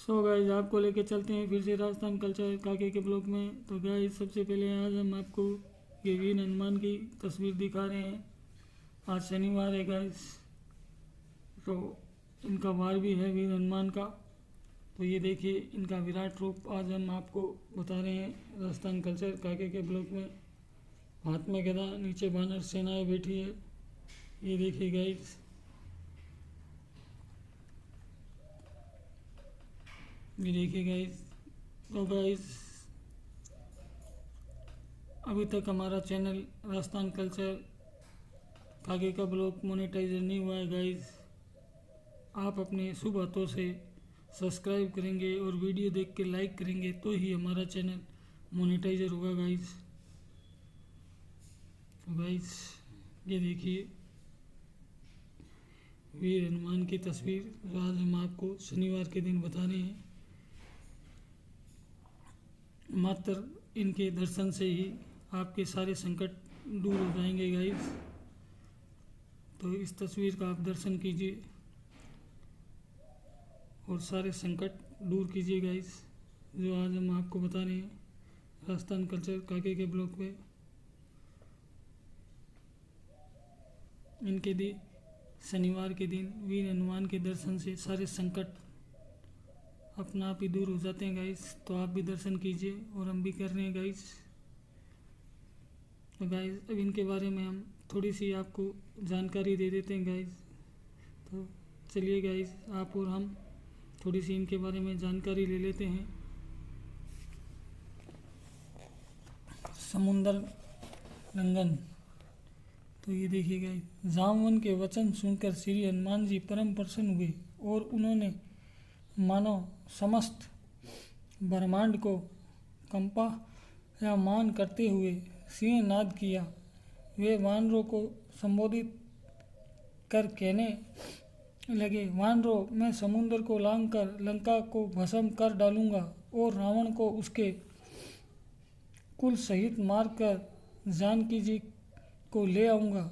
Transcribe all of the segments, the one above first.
So guys आपको लेके चलते हैं फिर से राजस्थान कल्चर काके के ब्लॉग में। तो गाइस सबसे पहले आज हम आपको ये वीर हनुमान की तस्वीर दिखा रहे हैं। आज शनिवार है गाइस, तो इनका वार भी है वीर हनुमान का। तो ये देखिए इनका विराट रूप आज हम आपको बता रहे हैं राजस्थान कल्चर काके के ब्लॉग में। हाथ में गदा, नीचे बानर सेनाएं बैठी है। ये देखिए गाइस, ये देखिए गाइस। तो गाइस अभी तक हमारा चैनल राजस्थान कल्चर कागे का ब्लॉग मोनेटाइजर नहीं हुआ है गाइस। आप अपने शुभ हाथों से सब्सक्राइब करेंगे और वीडियो देख के लाइक करेंगे तो ही हमारा चैनल मोनेटाइजर होगा गाइस। तो गाइस ये देखिए वीर हनुमान की तस्वीर जो आज हम आपको शनिवार के दिन बता रहे हैं। मात्र इनके दर्शन से ही आपके सारे संकट दूर हो जाएंगे गाइस। तो इस तस्वीर का आप दर्शन कीजिए और सारे संकट दूर कीजिए गाइस, जो आज हम आपको बता रहे हैं राजस्थान कल्चर काके के ब्लॉग पे। इनके दिन शनिवार के दिन वीर हनुमान के दर्शन से सारे संकट अपना आप ही दूर हो जाते हैं गाइस। तो आप भी दर्शन कीजिए और हम भी कर रहे हैं गाइस। तो गाइस अब इनके बारे में हम थोड़ी सी आपको जानकारी दे देते हैं गाइस। तो चलिए गाइस आप और हम थोड़ी सी इनके बारे में जानकारी ले लेते हैं। समुंदर लंघन। तो ये देखिए गाइस, जामवन के वचन सुनकर श्री हनुमान जी परम प्रसन्न हुए और उन्होंने मानो समस्त ब्रह्मांड को कंपा या मान करते हुए सिंह नाद किया। वे वानरों को संबोधित कर कहने लगे, वानरों, मैं समुद्र को लांघकर लंका को भस्म कर डालूंगा और रावण को उसके कुल सहित मारकर जानकी जी को ले आऊंगा।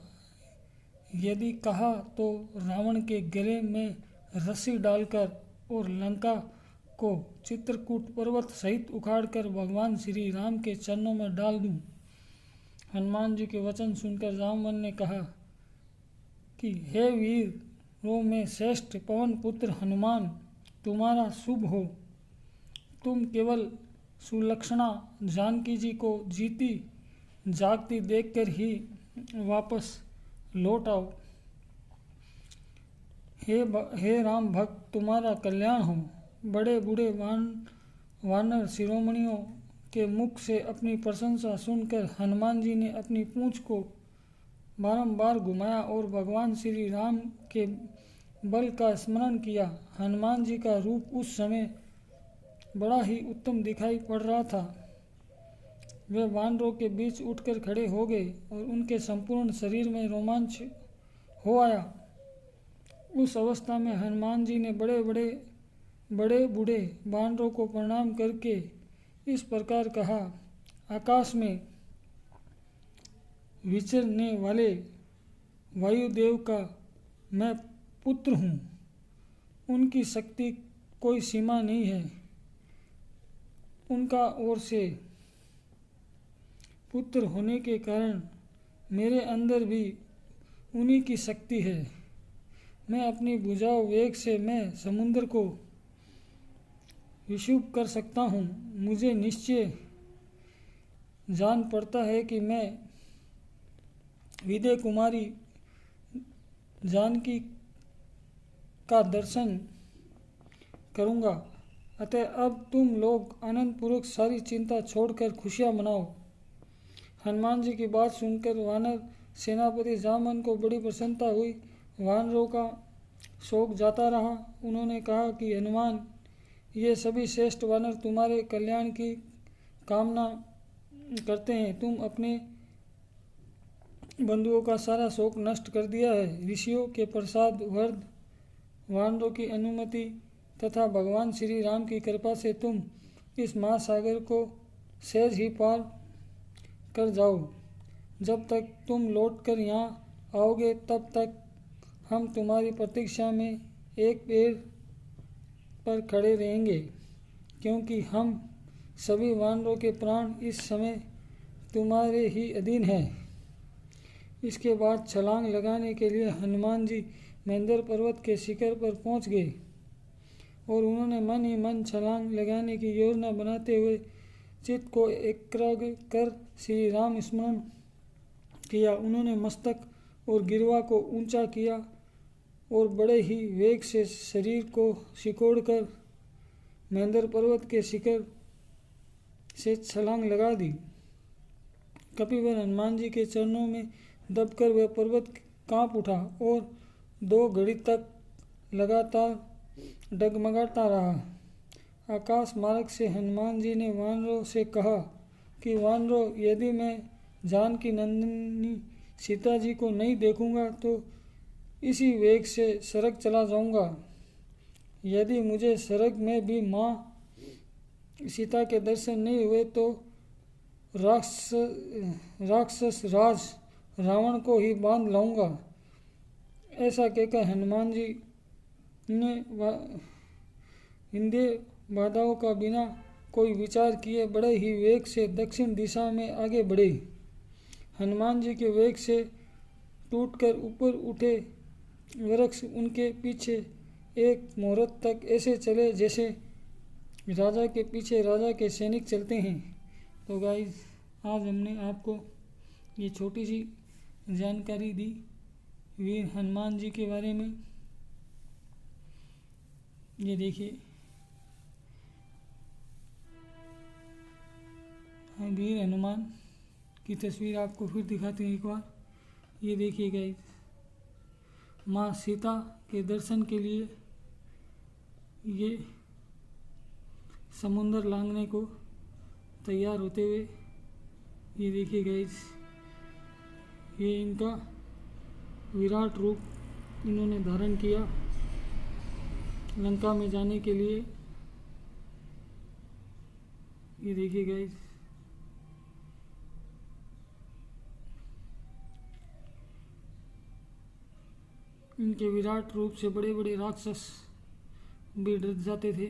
यदि कहा तो रावण के गले में रस्सी डालकर और लंका को चित्रकूट पर्वत सहित उखाड़कर भगवान श्री राम के चरणों में डाल दूं। हनुमान जी के वचन सुनकर जामवन ने कहा कि हे वीरों में श्रेष्ठ पवन पुत्र हनुमान, तुम्हारा शुभ हो। तुम केवल सुलक्षणा जानकी जी को जीती जागती देखकर ही वापस लौट आओ। हे राम भक्त, तुम्हारा कल्याण हो। बड़े बूढ़े वानर शिरोमणियों के मुख से अपनी प्रशंसा सुनकर हनुमान जी ने अपनी पूंछ को बारंबार घुमाया और भगवान श्री राम के बल का स्मरण किया। हनुमान जी का रूप उस समय बड़ा ही उत्तम दिखाई पड़ रहा था। वे वानरों के बीच उठकर खड़े हो गए और उनके संपूर्ण शरीर में रोमांच हो आया। उस अवस्था में हनुमान जी ने बड़े बूढ़े वानरों को प्रणाम करके इस प्रकार कहा, आकाश में विचरने वाले वायुदेव का मैं पुत्र हूँ। उनकी शक्ति कोई सीमा नहीं है। उनका ओर से पुत्र होने के कारण मेरे अंदर भी उन्हीं की शक्ति है। मैं अपनी भुजाओं वेग से मैं समुद्र को विषुभ कर सकता हूँ। मुझे निश्चय जान पड़ता है कि मैं विदय कुमारी जानकी का दर्शन करूँगा। अतः अब तुम लोग आनंदपूर्वक सारी चिंता छोड़कर खुशियाँ मनाओ। हनुमान जी की बात सुनकर वानर सेनापति जामवन को बड़ी प्रसन्नता हुई। वानरों का शोक जाता रहा। उन्होंने कहा कि हनुमान, ये सभी श्रेष्ठ वानर तुम्हारे कल्याण की कामना करते हैं। तुम अपने बंधुओं का सारा शोक नष्ट कर दिया है। ऋषियों के प्रसाद वर्ध, वानरों की अनुमति तथा भगवान श्री राम की कृपा से तुम इस महासागर को सहज ही पार कर जाओ। जब तक तुम लौटकर यहाँ आओगे तब तक हम तुम्हारी प्रतीक्षा में एक पेड़ पर खड़े रहेंगे, क्योंकि हम सभी वानरों के प्राण इस समय तुम्हारे ही अधीन हैं। इसके बाद छलांग लगाने के लिए हनुमान जी महेंद्र पर्वत के शिखर पर पहुंच गए और उन्होंने मन ही मन छलांग लगाने की योजना बनाते हुए चित्त को एकाग्र कर श्री राम स्मरण किया। उन्होंने मस्तक और गिरवा को ऊंचा किया और बड़े ही वेग से शरीर को सिकोड़कर महेंद्र पर्वत के शिखर से छलांग लगा दी। कपिवर हनुमान जी के चरणों में दबकर वह पर्वत कांप उठा और 2 घड़ी तक लगातार डगमगाता रहा। आकाश मार्ग से हनुमान जी ने वानरों से कहा कि वानरों, यदि मैं जानकी नंदिनी सीता जी को नहीं देखूंगा तो इसी वेग से सड़क चला जाऊंगा। यदि मुझे सड़क में भी माँ सीता के दर्शन नहीं हुए तो राक्षस राज रावण को ही बांध लाऊंगा। ऐसा कहकर हनुमान जी ने इंद्रिय बाधाओं का बिना कोई विचार किए बड़े ही वेग से दक्षिण दिशा में आगे बढ़े। हनुमान जी के वेग से टूटकर ऊपर उठे वृक्ष उनके पीछे एक मुहूर्त तक ऐसे चले जैसे राजा के पीछे राजा के सैनिक चलते हैं। तो गाइस, आज हमने आपको ये छोटी सी जानकारी दी वीर हनुमान जी के बारे में। ये देखिए, वीर हनुमान की तस्वीर आपको फिर दिखाते हैं एक बार। ये देखिए गाइस, माँ सीता के दर्शन के लिए ये समुंदर लांघने को तैयार होते हुए, ये देखिए गाइस, ये इनका विराट रूप इन्होंने धारण किया लंका में जाने के लिए। ये देखिए गाइस, इनके विराट रूप से बड़े बड़े राक्षस भी डर जाते थे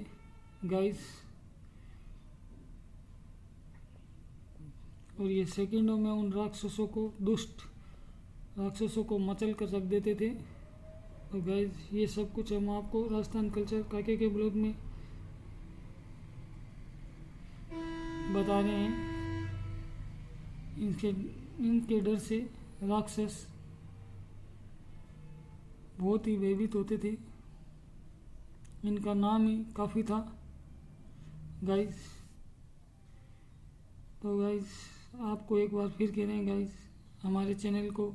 गाइस। और ये सेकंडों में उन राक्षसों को, दुष्ट राक्षसों को मचल कर रख देते थे। और गाइस, ये सब कुछ हम आपको राजस्थान कल्चर काके के ब्लॉग में बता रहे हैं। इनके डर से राक्षस बहुत ही भयभीत होते थे। इनका नाम ही काफ़ी था गाइस। तो गाइस, आपको एक बार फिर कह रहे हैं गाइस, हमारे चैनल को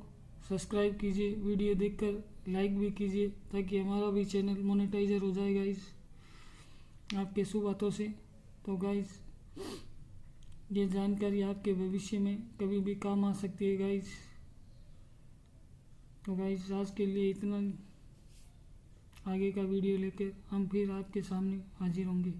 सब्सक्राइब कीजिए, वीडियो देखकर लाइक भी कीजिए ताकि हमारा भी चैनल मोनेटाइजर हो जाए गाइस आपके शुभ बातों से। तो गाइस, ये जानकारी आपके भविष्य में कभी भी काम आ सकती है गाइस। तो गाइस, आज के लिए इतना। आगे का वीडियो लेकर हम फिर आपके सामने हाजिर होंगे।